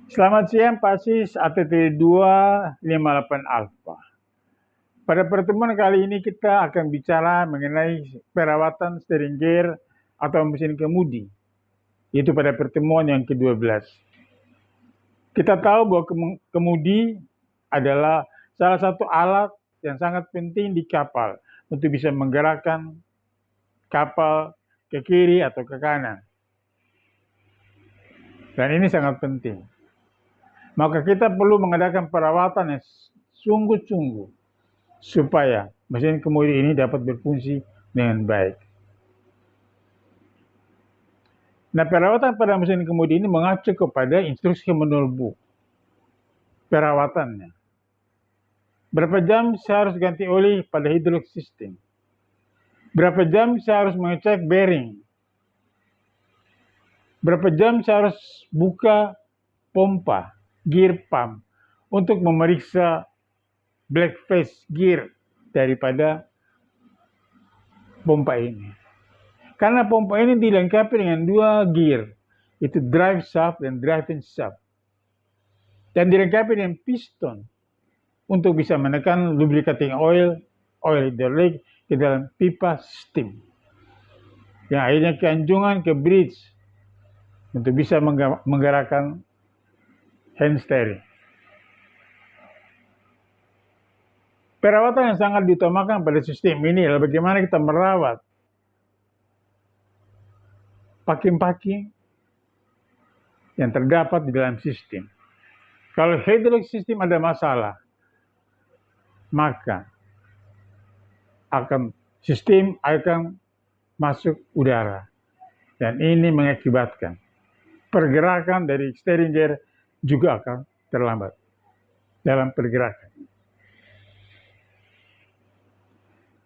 Selamat siang Pak Sis, ATT 258 Alpha. Pada pertemuan kali ini kita akan bicara mengenai perawatan steering gear atau mesin kemudi, yaitu pada pertemuan yang ke-12. Kita tahu bahwa kemudi adalah salah satu alat yang sangat penting di kapal untuk bisa menggerakkan kapal ke kiri atau ke kanan. Dan ini sangat penting. Maka kita perlu mengadakan perawatan yang sungguh-sungguh supaya mesin kemudi ini dapat berfungsi dengan baik. Nah, perawatan pada mesin kemudi ini mengacu kepada instruksi manual book perawatannya. Berapa jam saya harus ganti oli pada hydraulic system? Berapa jam saya harus mengecek bearing? Berapa jam saya harus buka pompa, gear pump, untuk memeriksa black face gear daripada pompa ini. Karena pompa ini dilengkapi dengan dua gear, itu drive shaft dan driving shaft. Dan dilengkapi dengan piston untuk bisa menekan lubricating oil hidrolik ke dalam pipa steam. Yang akhirnya ke anjungan, ke bridge, untuk bisa menggerakkan hand steering. Perawatan yang sangat diutamakan pada sistem ini adalah bagaimana kita merawat packing-packing yang terdapat di dalam sistem. Kalau hydraulic system ada masalah, maka sistem akan masuk udara. Dan ini mengakibatkan pergerakan dari steering gear juga akan terlambat dalam pergerakan.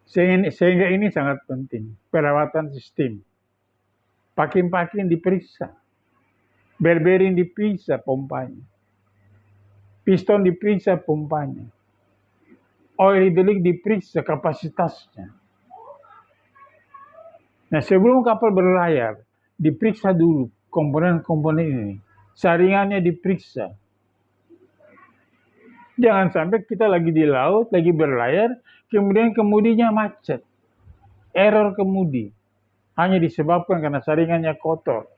Sehingga ini sangat penting, perawatan sistem. Packing-packing diperiksa, bearing diperiksa pompanya, piston diperiksa pompanya, oil hidrolik diperiksa kapasitasnya. Nah, sebelum kapal berlayar, diperiksa dulu komponen-komponen ini. Saringannya diperiksa. Jangan sampai kita lagi di laut, lagi berlayar, kemudian kemudinya macet. Error kemudi. Hanya disebabkan karena saringannya kotor.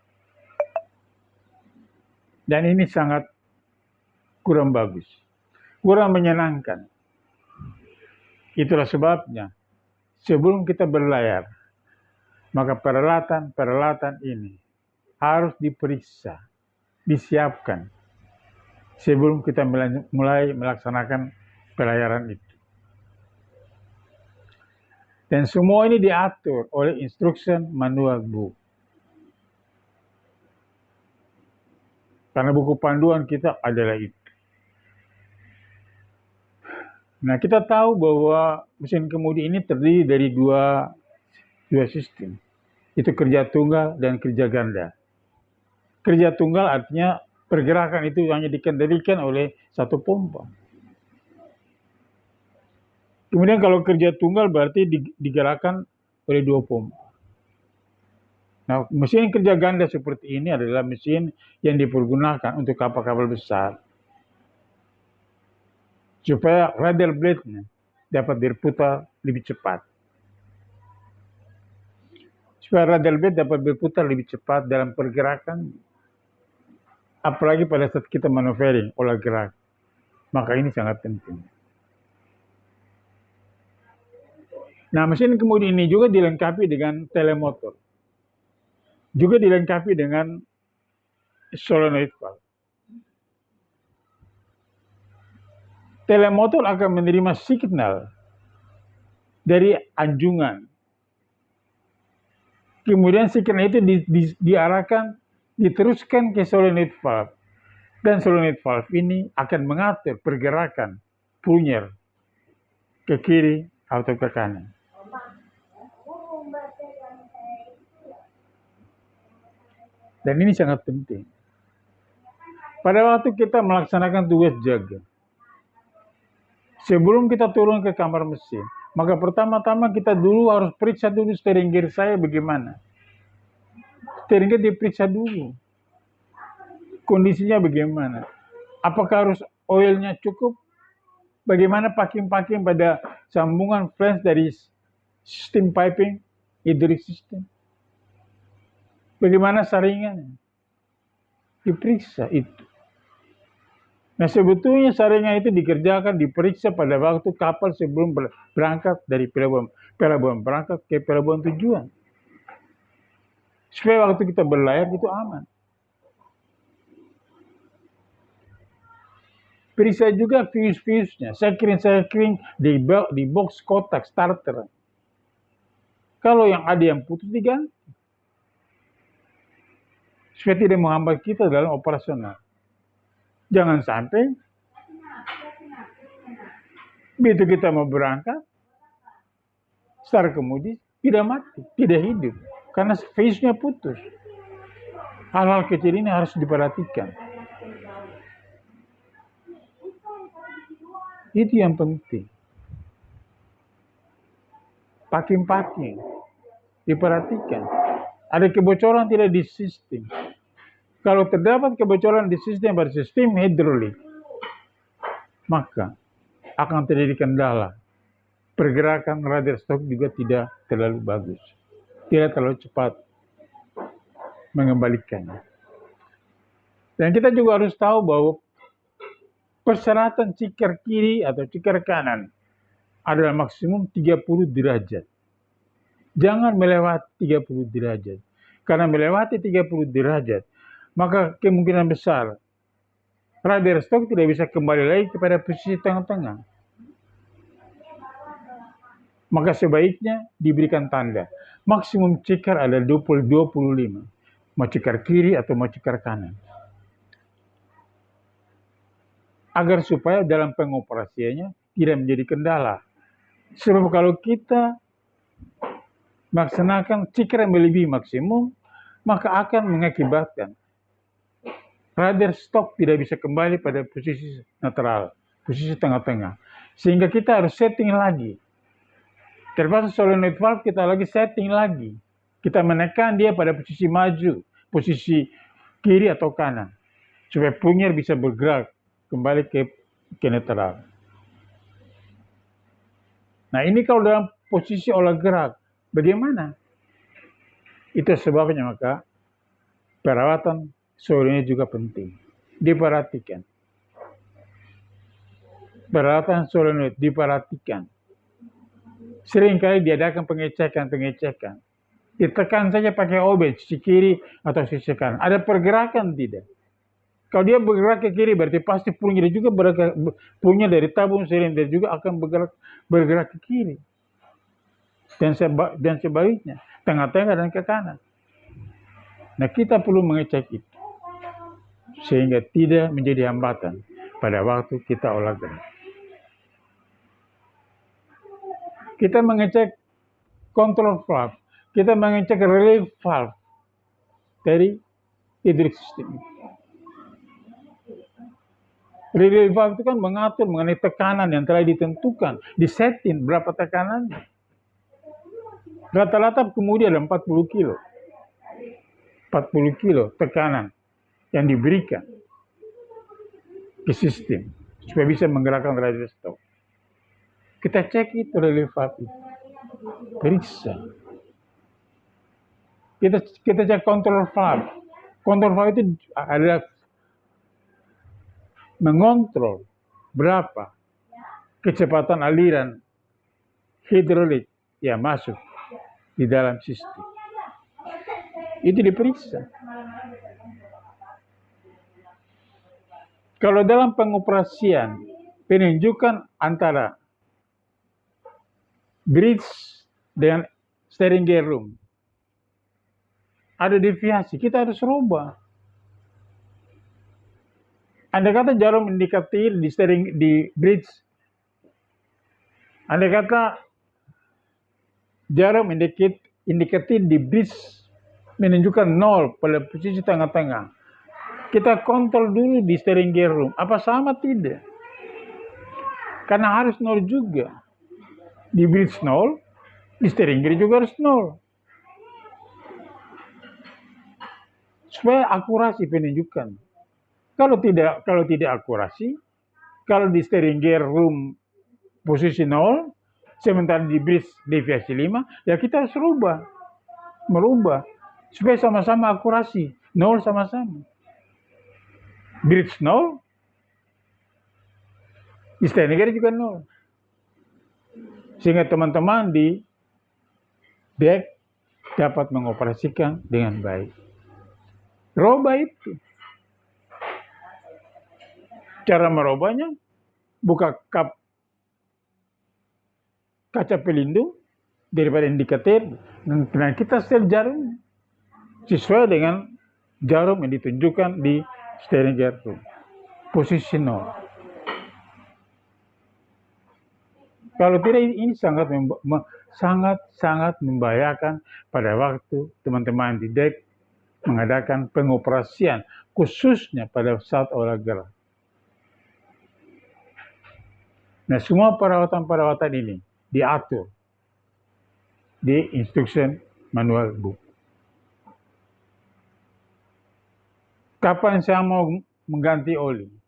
Dan ini sangat kurang bagus. Kurang menyenangkan. Itulah sebabnya, sebelum kita berlayar, maka peralatan ini harus diperiksa, disiapkan sebelum kita mulai melaksanakan pelayaran itu. Dan semua ini diatur oleh instruction manual book. Karena buku panduan kita adalah itu. Nah, kita tahu bahwa mesin kemudi ini terdiri dari dua sistem. Itu kerja tunggal dan kerja ganda. Kerja tunggal artinya pergerakan itu hanya dikendalikan oleh satu pompa. Kemudian kalau kerja tunggal berarti digerakkan oleh dua pompa. Nah, mesin kerja ganda seperti ini adalah mesin yang dipergunakan untuk kapal-kapal besar. Supaya rudder blade-nya dapat berputar lebih cepat. Supaya rudder blade dapat berputar lebih cepat dalam pergerakan, apalagi pada saat kita maneuvering, olah gerak. Maka ini sangat penting. Nah, mesin kemudi ini juga dilengkapi dengan telemotor. Juga dilengkapi dengan solenoid valve. Telemotor akan menerima signal dari anjungan. Kemudian signal itu diarahkan, diteruskan ke solenoid valve. Dan solenoid valve ini akan mengatur pergerakan punya ke kiri atau ke kanan. Dan ini sangat penting. Pada waktu kita melaksanakan tugas jaga, sebelum kita turun ke kamar mesin, maka pertama-tama kita dulu harus periksa dulu steering gear saya bagaimana. Steering gear diperiksa dulu. kondisinya bagaimana? Apakah harus oilnya cukup? Bagaimana packing pada sambungan flange dari sistem piping, hidrolik system? Bagaimana saringannya? Diperiksa itu. Nah sebetulnya saringan itu dikerjakan, diperiksa pada waktu kapal sebelum berangkat dari pelabuhan berangkat ke pelabuhan tujuan. Supaya waktu kita berlayar itu aman. Periksa juga fuse-fuse-nya, sekring di box kotak starter. Kalau yang ada yang putus diganti. Supaya tidak menghambat kita dalam operasional. Jangan sampai begitu kita mau berangkat, setelah kemudian tidak mati, tidak hidup. Karena fuse-nya putus. Hal-hal kecil ini harus diperhatikan. Itu yang penting. Packing diperhatikan. Ada kebocoran tidak di sistem. Kalau terdapat kebocoran di sistem pada sistem hidrolik, maka akan terjadi kendala. Pergerakan rudder stroke juga tidak terlalu bagus. Tidak terlalu cepat mengembalikannya. Dan kita juga harus tahu bahwa persyaratan cikar kiri atau cikar kanan adalah maksimum 30 derajat. Jangan melewati 30 derajat. Karena melewati 30 derajat, maka kemungkinan besar rudder stroke tidak bisa kembali lagi kepada posisi tengah-tengah. Maka sebaiknya diberikan tanda. Maksimum cikar adalah 25. Mau cikar kiri atau mau cikar kanan. Agar supaya dalam pengoperasiannya tidak menjadi kendala. Sebab kalau kita melaksanakan cikar yang melebihi maksimum, maka akan mengakibatkan rudder stroke tidak bisa kembali pada posisi netral, posisi tengah-tengah. Sehingga kita harus setting lagi. Termasuk solenoid valve kita lagi setting lagi. Kita menekan dia pada posisi maju, posisi kiri atau kanan. Supaya punyer bisa bergerak kembali ke netral. Nah ini kalau dalam posisi olah gerak, bagaimana? Itu sebabnya maka perawatan solenoid juga penting. Diperhatikan. Perawatan solenoid diperhatikan. Seringkali diadakan pengecekan. Ditekan saja pakai obeng, sisi kiri atau sisi kanan. Ada pergerakan tidak? Kalau dia bergerak ke kiri, berarti pasti punyer juga punyer dari tabung silinder juga akan bergerak ke kiri. Dan sebaliknya, tengah-tengah dan ke kanan. Nah, kita perlu mengecek itu. Sehingga tidak menjadi hambatan pada waktu kita olah gerak. Kita mengecek control valve. Kita mengecek relay valve dari hidrolik system. Relay valve itu kan mengatur mengenai tekanan yang telah ditentukan, disetting berapa tekanannya. Rata-rata kemudian ada 40 kilo. 40 kilo tekanan yang diberikan ke sistem supaya bisa menggerakkan rudder stroke. Kita cek itu relay valve itu. Periksa. Kita cek control valve. Control valve itu adalah mengontrol berapa kecepatan aliran hidrolik yang masuk di dalam sistem. Itu diperiksa. Kalau dalam pengoperasian penunjukan antara bridge dengan steering gear room ada deviasi, kita harus rubah. Andai kata jarum indikatif di bridge, andai kata jarum indikatif di bridge menunjukkan 0 pada posisi tengah-tengah. Kita kontrol dulu di steering gear room, apa sama tidak? Karena harus 0 juga. Di bridge 0, di steering gear juga harus 0. Supaya akurasi penunjukan. Kalau tidak akurasi, kalau di steering gear room posisi 0, sementara di bridge deviasi 5, ya kita harus merubah supaya sama-sama akurasi, 0 sama-sama. Bridge 0, di steering gear juga 0. Sehingga teman-teman di deck dapat mengoperasikan dengan baik. Robah itu. Cara merubahnya, buka kap kaca pelindung daripada indikator, dan kita setel jarum sesuai dengan jarum yang ditunjukkan di steering gear room. Posisi 0. Kalau tidak, ini sangat membahayakan pada waktu teman-teman di deck mengadakan pengoperasian, khususnya pada saat olahraga. Nah, semua perawatan-perawatan ini diatur di instruction manual book. Kapan saya mau mengganti oli?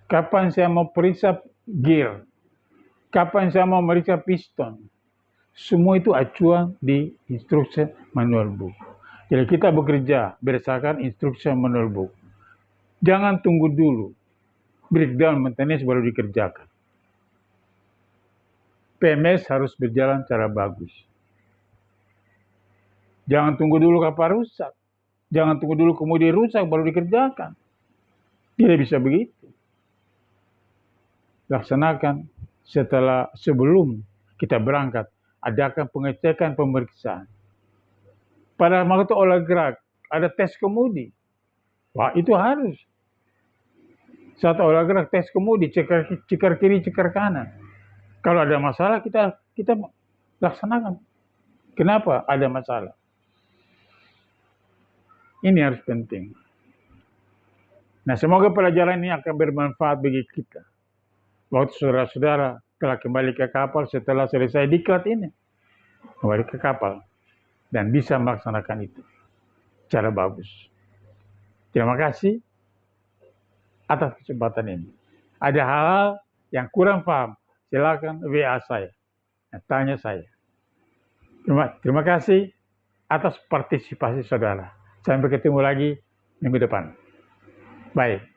Kapan saya mau periksa gear? Kapan saya mau meriksa piston? Semua itu acuan di instruction manual book. Jadi kita bekerja berdasarkan instruction manual book. Jangan tunggu dulu breakdown maintenance baru dikerjakan. PMS harus berjalan secara bagus. Jangan tunggu dulu kapal rusak. Jangan tunggu dulu kemudian rusak baru dikerjakan. Tidak bisa begitu. Laksanakan sebelum kita berangkat, adakan pengecekan pemeriksaan. Pada waktu olah gerak, ada tes kemudi. Wah, itu harus. Saat olah gerak, tes kemudi, cekar kiri, cekar kanan. Kalau ada masalah, kita laksanakan. Kenapa ada masalah? Ini harus penting. Nah, semoga pelajaran ini akan bermanfaat bagi kita. Waktu saudara-saudara telah kembali ke kapal setelah selesai diklat ini, kembali ke kapal dan bisa melaksanakan itu secara bagus. Terima kasih atas kesempatan ini. Ada hal-hal yang kurang paham, silakan WA saya, tanya saya. Terima kasih atas partisipasi saudara. Sampai ketemu lagi minggu depan. Bye.